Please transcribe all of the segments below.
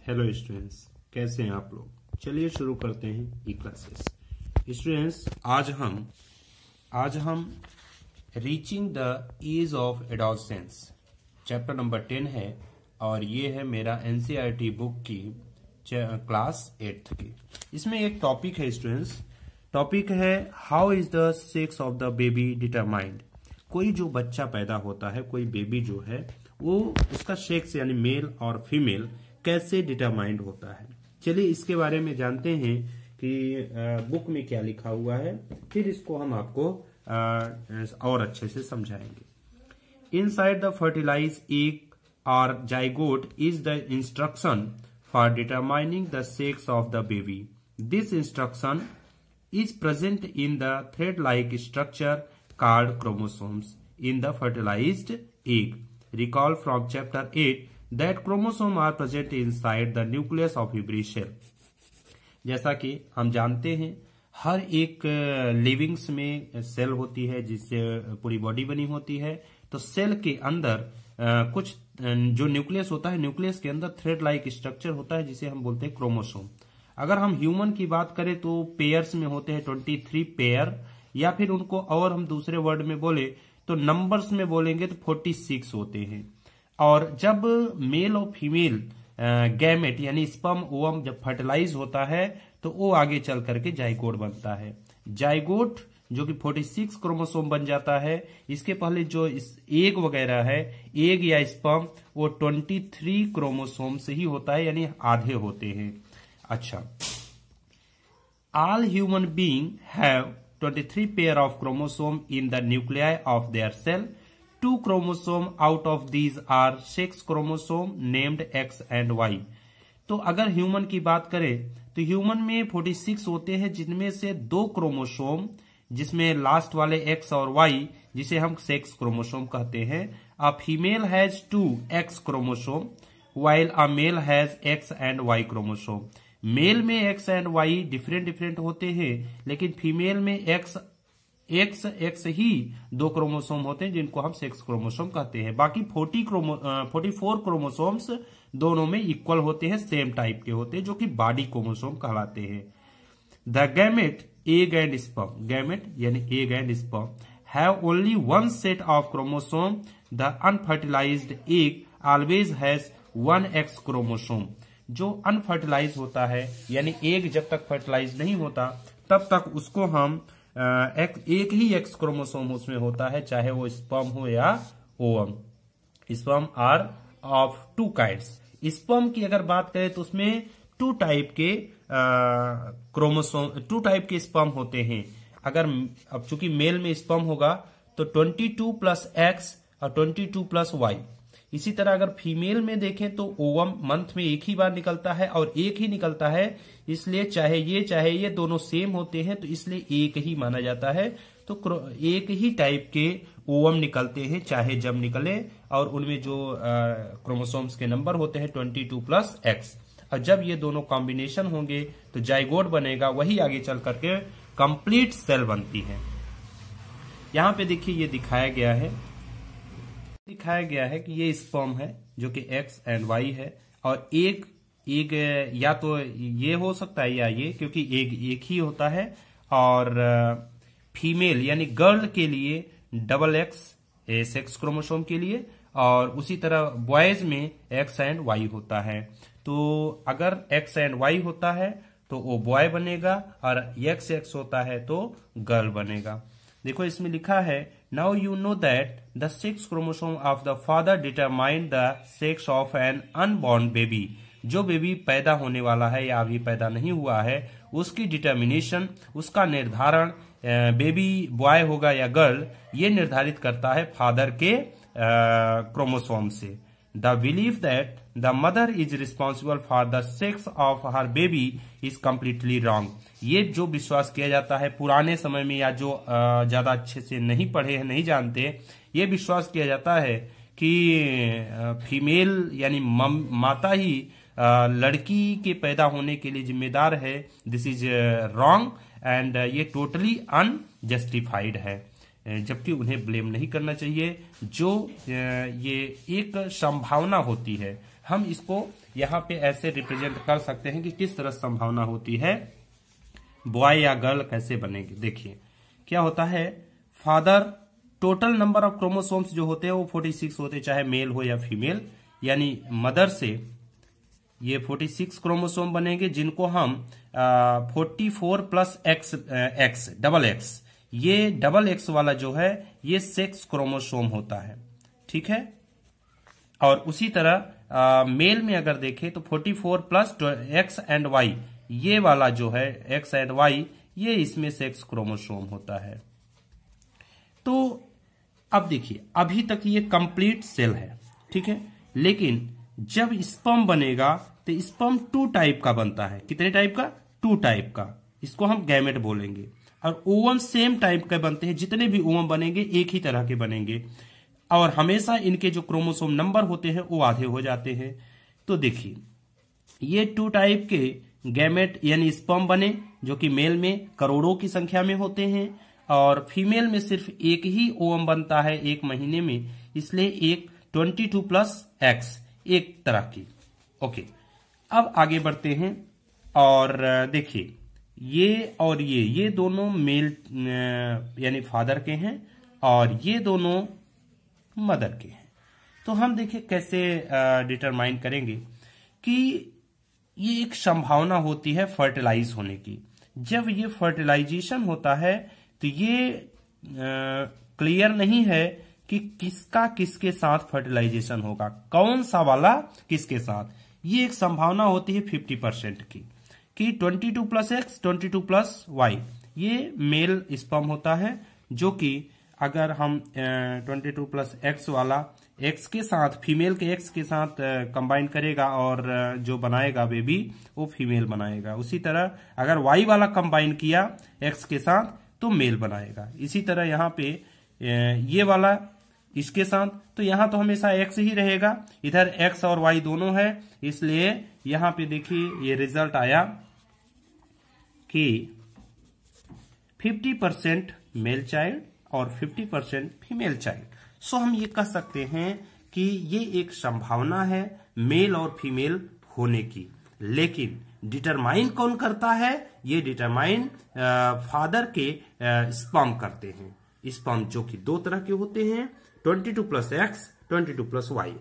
Hello students, कैसे हैं आप लोग। चलिए शुरू करते हैं ई क्लासेस। स्टूडेंट्स, आज हम reaching the age of adolescence chapter number 10 है और ये है मेरा एनसीईआरटी बुक की क्लास 8th की। इसमें एक टॉपिक है स्टूडेंट्स, टॉपिक है how is the sex of the baby determined. कोई जो बच्चा पैदा होता है, कोई बेबी जो है, वो उसका सेक्स यानी मेल और फीमेल कैसे डिटरमाइंड होता है। चलिए इसके बारे में जानते हैं कि बुक में क्या लिखा हुआ है, फिर इसको हम आपको और अच्छे से समझाएंगे। इनसाइड द फर्टिलाइज एग और zygote is the instruction for determining the sex of the baby. This instruction is present in the thread-like structure called chromosomes in the fertilized egg. Recall from chapter 8 that chromosomes are present inside the nucleus of every cell. जैसा कि हम जानते हैं हर एक livings में cell होती है जिससे पूरी बॉडी बनी होती है। तो सेल के अंदर कुछ जो न्यूक्लियस होता है, न्यूक्लियस के अंदर थ्रेड लाइक स्ट्रक्चर होता है जिसे हम बोलते हैं क्रोमोसोम। अगर हम ह्यूमन की बात करें तो पेयर्स में होते हैं 23 पेयर, या फिर उनको और हम दूसरे वर्ड में बोले तो नंबर्स में बोलेंगे तो 46 होते हैं। और जब मेल और फीमेल गैमेट यानी स्पर्म ओवम जब फर्टिलाइज होता है तो वो आगे चल करके जाइगोट बनता है। जाइगोट जो कि 46 क्रोमोसोम बन जाता है। इसके पहले जो एग वगैरह है, एग या स्पर्म, वो 23 क्रोमोसोम से ही होता है, यानी आधे होते हैं। अच्छा, all human beings have 23 pair of chromosome in the nuclei of their cell. 2 chromosome out of these are sex chromosome named X and Y. तो अगर ह्यूमन की बात करें तो ह्यूमन में 46 होते हैं, जिनमें से 2 क्रोमोसोम जिसमें लास्ट वाले X और Y जिसे हम सेक्स क्रोमोसोम कहते हैं। A female has 2 X chromosome while a male has X and Y chromosome. Male में एक्स एंड वाई डिफरेंट होते हैं, लेकिन फीमेल में एक्स ही 2 क्रोमोसोम होते हैं जिनको हम सेक्स क्रोमोसोम कहते हैं। बाकी 44 क्रोमोसोम्स दोनों में इक्वल होते हैं, सेम टाइप के होते हैं, जो कि बॉडी क्रोमोसोम कहलाते हैं। The gamete egg and sperm, gamete यानी egg and sperm, have only 1 set of chromosome. The unfertilized egg always has 1 X chromosome. जो अनफर्टिलाइज होता है यानी एग जब तक फर्टिलाइज नहीं होता तब तक उसको हम एक ही एक्स क्रोमोसोम उसमें होता है, चाहे वो स्पर्म हो या ovum. Sperm are of 2 kinds. Sperm की अगर बात करें तो उसमें 2 टाइप के क्रोमोसोम, 2 टाइप के स्पर्म होते हैं। अगर अब चूंकि मेल में स्पर्म होगा तो 22 प्लस एक्स और 22 प्लस वाई। इसी तरह अगर फीमेल में देखें तो ओवम मंथ में एक ही बार निकलता है और एक ही निकलता है, इसलिए चाहे ये दोनों सेम होते हैं तो इसलिए एक ही माना जाता है। तो एक ही टाइप के ओवम निकलते हैं चाहे जब निकले, और उनमें जो क्रोमोसोम्स के नंबर होते हैं 22 प्लस एक्स। और जब ये दोनों कॉम्बिनेशन होंगे तो जाइगोट बनेगा, वही आगे चल करके कंप्लीट सेल बनती है। यहां पे देखिए ये दिखाया गया है कि ये स्पर्म है जो कि एक्स एंड वाई है, और एक या तो ये हो सकता है या ये, क्योंकि एक ही होता है। और फीमेल यानी गर्ल के लिए डबल एक्स सेक्स क्रोमोसोम के लिए, और उसी तरह बॉयज में एक्स एंड वाई होता है। तो अगर एक्स एंड वाई होता है तो वो बॉय बनेगा, और एक्स होता है तो गर्ल बनेगा। देखो इसमें लिखा है, now you know that the sex chromosome of the father determine the sex of an unborn baby. जो बेबी पैदा होने वाला है या अभी पैदा नहीं हुआ है, उसकी डिटर्मिनेशन, उसका निर्धारण बेबी बॉय होगा या गर्ल, ये निर्धारित करता है फादर के क्रोमोसोम से। The belief that the mother is responsible for the sex of her baby is completely wrong. ये जो विश्वास किया जाता है पुराने समय में, या जो ज्यादा अच्छे से नहीं पढ़े हैं, नहीं जानते, ये विश्वास किया जाता है कि फीमेल यानी माता ही लड़की के पैदा होने के लिए जिम्मेदार है। दिस इज रॉन्ग एंड ये टोटली अनजस्टिफाइड है, जबकि उन्हें ब्लेम नहीं करना चाहिए। जो ये एक संभावना होती है, हम इसको यहाँ पे ऐसे रिप्रेजेंट कर सकते हैं कि किस तरह संभावना होती है, बॉय या गर्ल कैसे बनेगी। देखिए क्या होता है, father total number of chromosomes जो होते हैं वो 46 होते हैं, चाहे मेल हो या फीमेल। यानी मदर से ये 46 क्रोमोसोम बनेंगे, जिनको हम 44 प्लस एक्स डबल एक्स, ये डबल एक्स वाला जो है ये सेक्स क्रोमोसोम होता है, ठीक है। और उसी तरह मेल में अगर देखें तो 44 प्लस एक्स एंड वाई, ये वाला जो है एक्स एंड वाई, ये इसमें सेक्स क्रोमोसोम होता है। तो अब देखिए अभी तक ये कंप्लीट सेल है, ठीक है। लेकिन जब स्पर्म बनेगा तो स्पर्म 2 टाइप का बनता है। कितने टाइप का? 2 टाइप का। इसको हम गैमेट बोलेंगे। और ओवम सेम टाइप के बनते हैं, जितने भी ओवम बनेंगे एक ही तरह के बनेंगे, और हमेशा इनके जो क्रोमोसोम नंबर होते हैं वो आधे हो जाते हैं। तो देखिए ये 2 टाइप के गैमेट यानी स्पर्म बने, जो कि मेल में करोड़ों की संख्या में होते हैं, और फीमेल में सिर्फ एक ही ओवम बनता है एक महीने में, इसलिए एक 22 प्लस एक्स एक तरह की। ओके, अब आगे बढ़ते हैं और देखिए ये और ये दोनों मेल यानी फादर के हैं और ये दोनों मदर के हैं। तो हम देखिए कैसे डिटरमाइन करेंगे कि ये एक संभावना होती है फर्टिलाइज होने की। जब ये फर्टिलाइजेशन होता है तो ये क्लियर नहीं है कि किसका किसके साथ फर्टिलाइजेशन होगा, कौन सा वाला किसके साथ। ये एक संभावना होती है 50% की कि 22 प्लस एक्स 22 प्लस वाई, ये मेल स्पर्म होता है, जो कि अगर हम 22 प्लस एक्स वाला एक्स के साथ फीमेल के एक्स के साथ कंबाइन करेगा और जो बनाएगा बेबी वो फीमेल बनाएगा। उसी तरह अगर वाई वाला कंबाइन किया एक्स के साथ तो मेल बनाएगा। इसी तरह यहाँ पे ये वाला इसके साथ, तो यहाँ तो हमेशा एक्स ही रहेगा, इधर एक्स और वाई दोनों है, इसलिए यहाँ पे देखिए ये रिजल्ट आया कि 50% मेल चाइल्ड और 50% फीमेल चाइल्ड। सो हम ये कह सकते हैं कि ये एक संभावना है मेल और फीमेल होने की। लेकिन डिटरमाइन कौन करता है? ये डिटरमाइन फादर के स्पर्म करते हैं। स्पर्म जो कि 2 तरह के होते हैं, 22 प्लस एक्स 22 प्लस वाई।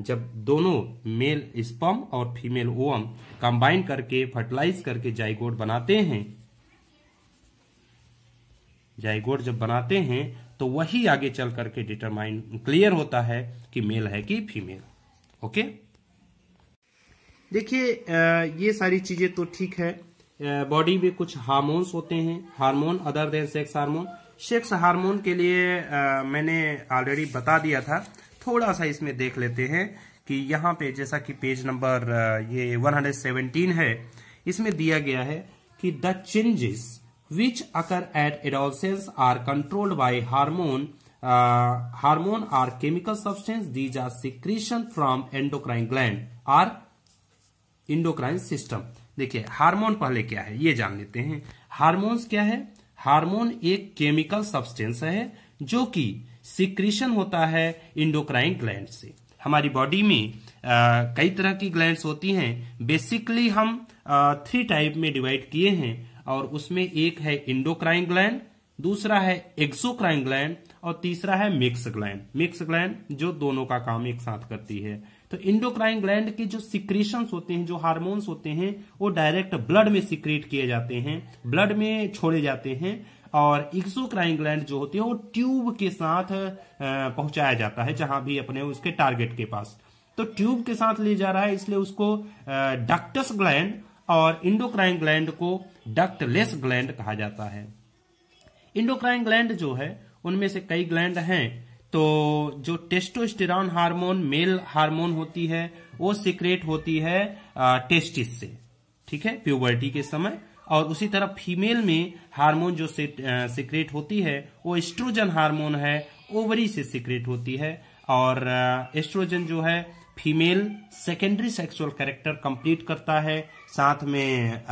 जब दोनों मेल स्पर्म और फीमेल ओवम कंबाइन करके फर्टिलाइज करके जाइगोट बनाते हैं, जाइगोट जब बनाते हैं तो वही आगे चल करके डिटरमाइन क्लियर होता है कि मेल है कि फीमेल। ओके, देखिए ये सारी चीजें तो ठीक है। बॉडी में कुछ हार्मोन्स होते हैं, hormone other than sex hormone. Sex hormone के लिए मैंने ऑलरेडी बता दिया था, थोड़ा सा इसमें देख लेते हैं कि यहाँ पे जैसा कि पेज नंबर ये 117 है, इसमें दिया गया है कि the changes which occur at adolescence are controlled by hormone are chemical substance. These are secretion from endocrine gland or endocrine system. देखिए हार्मोन पहले क्या है ये जान लेते हैं। हार्मोन्स क्या है? हार्मोन एक केमिकल सब्सटेंस है जो कि सिक्रीशन होता है इंडोक्राइन ग्लैंड से। हमारी बॉडी में कई तरह की ग्लैंड्स होती हैं। बेसिकली हम 3 टाइप में डिवाइड किए हैं, और उसमें एक है इंडोक्राइन ग्लैंड, दूसरा है एक्सोक्राइन ग्लैंड, और तीसरा है मिक्स ग्लैंड। मिक्स ग्लैंड जो दोनों का काम एक साथ करती है। तो इंडोक्राइन ग्लैंड के जो सिक्रीशंस होते हैं, जो हार्मोन्स होते हैं, वो डायरेक्ट ब्लड में सिक्रीट किए जाते हैं, ब्लड में छोड़े जाते हैं। और एक्सोक्राइन ग्लैंड जो होती है वो ट्यूब के साथ पहुंचाया जाता है, जहां भी अपने उसके टारगेट के पास। तो ट्यूब के साथ ले जा रहा है, इसलिए उसको डक्टस ग्लैंड और इंडोक्राइन ग्लैंड को डक्टलेस ग्लैंड कहा जाता है। इंडोक्राइन ग्लैंड जो है उनमें से कई ग्लैंड हैं। तो जो टेस्टोस्टेरॉन हार्मोन मेल हार्मोन होती है वो सिक्रेट होती है टेस्टिस से, ठीक है, प्यूबर्टी के समय। और उसी तरह फीमेल में हार्मोन जो सिक्रेट होती है वो एस्ट्रोजन हार्मोन है, ओवरी से सिक्रेट होती है। और एस्ट्रोजन जो है female secondary sexual character complete करता है, साथ में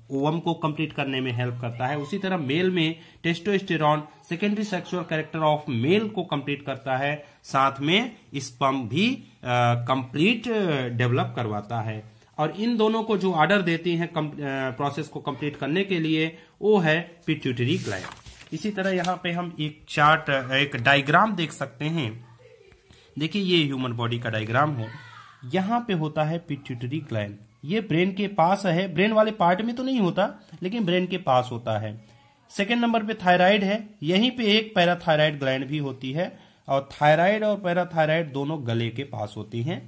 ओवम को कंप्लीट करने में हेल्प करता है। उसी तरह मेल में testosterone secondary sexual character of male को कंप्लीट करता है, साथ में स्पर्म भी कंप्लीट डेवलप करवाता है। और इन दोनों को जो ऑर्डर देती हैं प्रोसेस को कंप्लीट करने के लिए, वो है पिट्यूटरी ग्लैंड। इसी तरह यहाँ पे हम एक डायग्राम देख सकते हैं। देखिए ये ह्यूमन बॉडी का डायग्राम है। यहाँ पे होता है पिट्यूटरी ग्लैंड, ये ब्रेन के पास है, ब्रेन वाले पार्ट में तो नहीं होता लेकिन ब्रेन के पास होता है। सेकेंड नंबर पे थायराइड है, यहीं पे एक पैराथायराइड ग्लैंड भी होती है, और थायराइड और पैराथायराइड दोनों गले के पास होती हैं।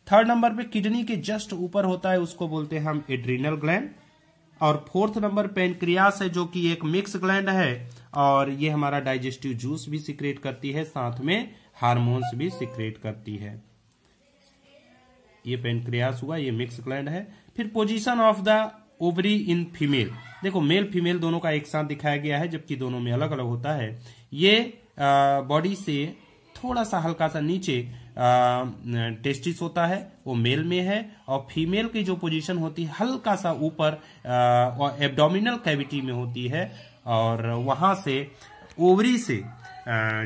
थर्ड नंबर पे किडनी के जस्ट ऊपर होता है, उसको बोलते हैं हम एड्रीनल ग्लैंड। और फोर्थ नंबर पेनक्रियास है, जो कि एक मिक्स ग्लैंड है, और ये हमारा डाइजेस्टिव जूस भी सिक्रेट करती है, साथ में हार्मोन्स भी सिक्रेट करती है। ये पेनक्रियास हुआ, ये मिक्स ग्लैंड है। फिर position of the ovary in female, देखो मेल फीमेल दोनों का एक साथ दिखाया गया है, जबकि दोनों में अलग अलग होता है। ये बॉडी से थोड़ा सा हल्का सा नीचे टेस्टिस होता है, वो मेल में है, और फीमेल की जो पोजीशन होती है हल्का सा ऊपर एब्डोमिनल कैविटी में होती है, और वहां से ओवरी से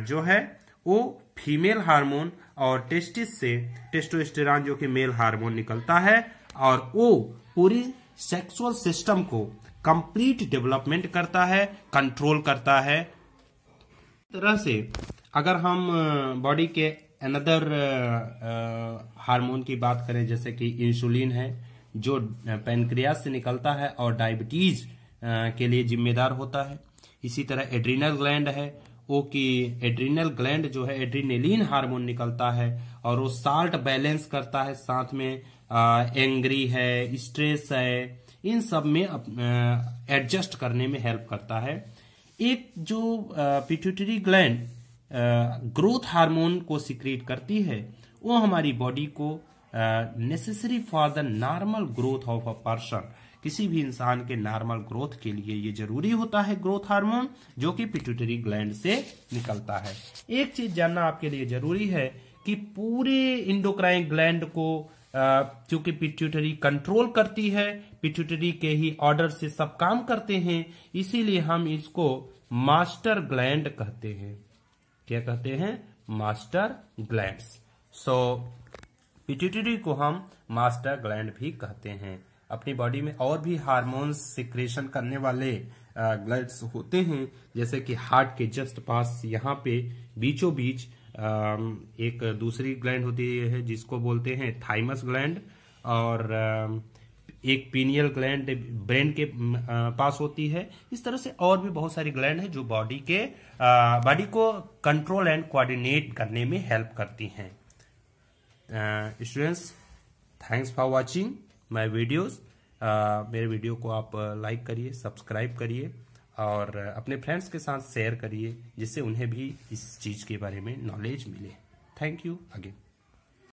जो है वो फीमेल हार्मोन और टेस्टिस से टेस्टोस्टेरॉन जो कि मेल हार्मोन निकलता है, और वो पूरी सेक्सुअल सिस्टम को कंप्लीट डेवलपमेंट करता है, कंट्रोल करता है। इस तरह से अगर हम बॉडी के अनदर हार्मोन की बात करें, जैसे कि इंसुलिन है जो पैनक्रियास से निकलता है और डायबिटीज के लिए जिम्मेदार होता है। इसी तरह एड्रीनल ग्लैंड है, वो कि एड्रीनल ग्लैंड जो है एड्रीनेलिन हार्मोन निकलता है, और वो साल्ट बैलेंस करता है, साथ में एंग्री है, स्ट्रेस है, इन सब में एडजस्ट करने में हेल्प करता है। एक जो पिट्यूटरी ग्लैंड ग्रोथ हार्मोन को सिक्रीट करती है, वो हमारी बॉडी को necessary for the normal growth of a person, किसी भी इंसान के नॉर्मल ग्रोथ के लिए ये जरूरी होता है ग्रोथ हार्मोन, जो कि पिट्यूटरी ग्लैंड से निकलता है। एक चीज जानना आपके लिए जरूरी है कि पूरे इंडोक्राइन ग्लैंड को क्योंकि पिट्यूटरी कंट्रोल करती है, पिट्यूटरी के ही ऑर्डर से सब काम करते हैं, इसीलिए हम इसको मास्टर ग्लैंड कहते हैं। क्या कहते हैं? Master glands. सो पिट्यूटरी को हम मास्टर ग्लैंड भी कहते हैं। अपनी बॉडी में और भी हार्मोन्स सिक्रेशन करने वाले ग्लैंड्स होते हैं, जैसे कि हार्ट के जस्ट पास यहाँ पे बीचों बीच एक दूसरी ग्लैंड होती है जिसको बोलते हैं थाइमस ग्लैंड, और एक पीनियल ग्लैंड ब्रेन के पास होती है। इस तरह से और भी बहुत सारी ग्लैंड है जो बॉडी को कंट्रोल एंड कोऑर्डिनेट करने में हेल्प करती हैं। Students, thanks for watching my videos. मेरे वीडियो को आप लाइक करिए, सब्सक्राइब करिए, और अपने फ्रेंड्स के साथ शेयर करिए, जिससे उन्हें भी इस चीज के बारे में नॉलेज मिले। Thank you again.